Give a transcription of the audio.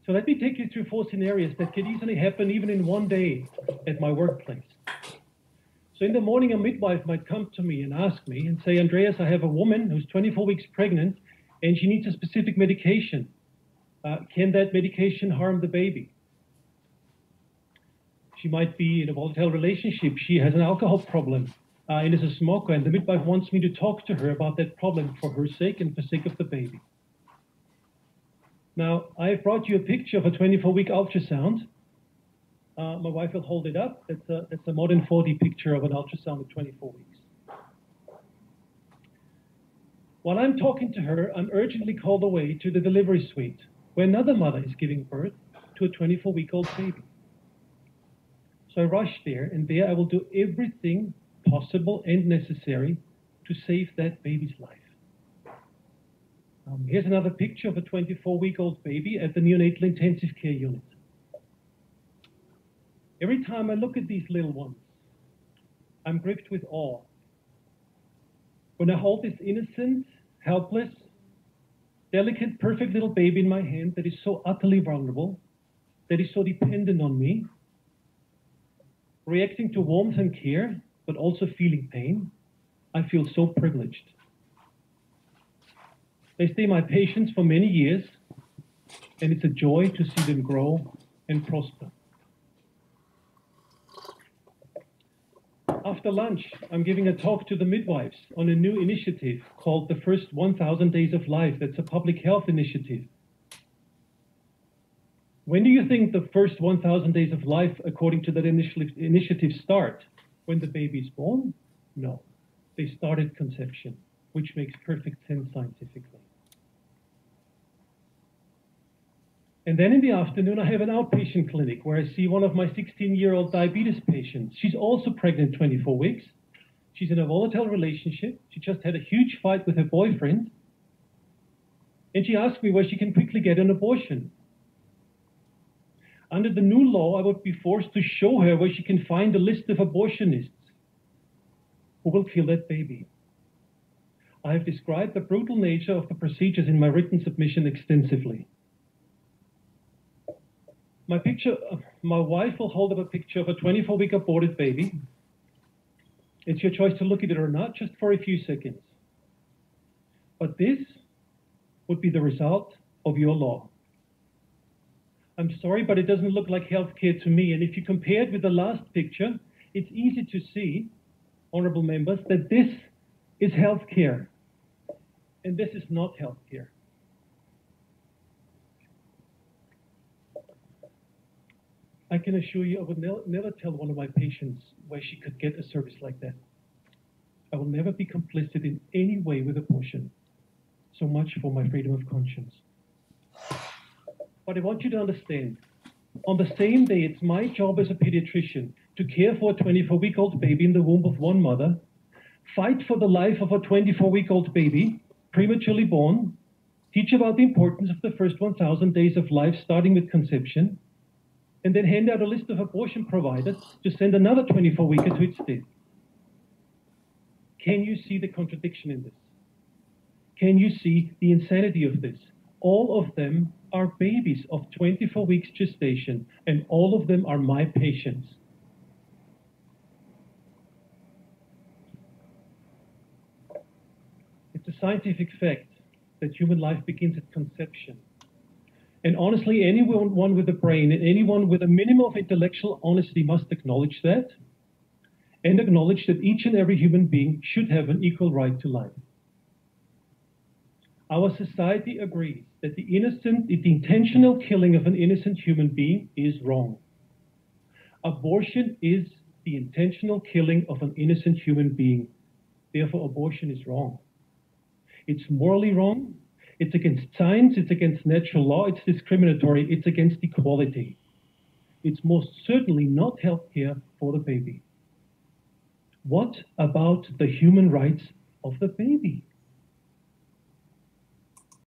So let me take you through 4 scenarios that could easily happen even in one day at my workplace. So in the morning, a midwife might come to me and ask me and say, Andreas, I have a woman who's 24 weeks pregnant and she needs a specific medication. Can that medication harm the baby? She might be in a volatile relationship. She has an alcohol problem and is a smoker, and the midwife wants me to talk to her about that problem for her sake and for the sake of the baby. Now, I have brought you a picture of a 24-week ultrasound. My wife will hold it up. That's a modern 4D picture of an ultrasound at 24 weeks. While I'm talking to her, I'm urgently called away to the delivery suite, where another mother is giving birth to a 24-week-old baby. So I rush there, and there I will do everything possible and necessary to save that baby's life. Here's another picture of a 24-week-old baby at the neonatal intensive care unit. Every time I look at these little ones, I'm gripped with awe. When I hold this innocent, helpless, delicate, perfect little baby in my hand that is so utterly vulnerable, that is so dependent on me, reacting to warmth and care, but also feeling pain, I feel so privileged. They stay my patients for many years, and it's a joy to see them grow and prosper. After lunch, I'm giving a talk to the midwives on a new initiative called the First 1,000 Days of Life. That's a public health initiative. When do you think the first 1,000 days of life, according to that initiative, start? When the baby is born? No. They start at conception, which makes perfect sense scientifically. And then in the afternoon, I have an outpatient clinic where I see one of my 16-year-old diabetes patients. She's also pregnant 24 weeks. She's in a volatile relationship. She just had a huge fight with her boyfriend. And she asked me where she can quickly get an abortion. Under the new law, I would be forced to show her where she can find a list of abortionists who will kill that baby. I have described the brutal nature of the procedures in my written submission extensively. My wife will hold up a picture of a 24-week aborted baby. It's your choice to look at it or not, just for a few seconds. But this would be the result of your law. I'm sorry, but it doesn't look like healthcare to me. And if you compare it with the last picture, it's easy to see, honorable members, that this is healthcare. And this is not healthcare. I can assure you I would never tell one of my patients where she could get a service like that. I will never be complicit in any way with abortion. So much for my freedom of conscience. But I want you to understand, on the same day, it's my job as a pediatrician to care for a 24-week-old baby in the womb of one mother, fight for the life of a 24-week-old baby, prematurely born, teach about the importance of the first 1,000 days of life, starting with conception, and then hand out a list of abortion providers to send another 24-weeker to its death. Can you see the contradiction in this? Can you see the insanity of this? All of them are babies of 24 weeks gestation, and all of them are my patients. It's a scientific fact that human life begins at conception. And honestly, anyone with a brain and anyone with a minimum of intellectual honesty must acknowledge that, and acknowledge that each and every human being should have an equal right to life. Our society agrees that the intentional killing of an innocent human being is wrong. Abortion is the intentional killing of an innocent human being. Therefore, abortion is wrong. It's morally wrong. It's against science. It's against natural law. It's discriminatory. It's against equality. It's most certainly not healthcare for the baby. What about the human rights of the baby?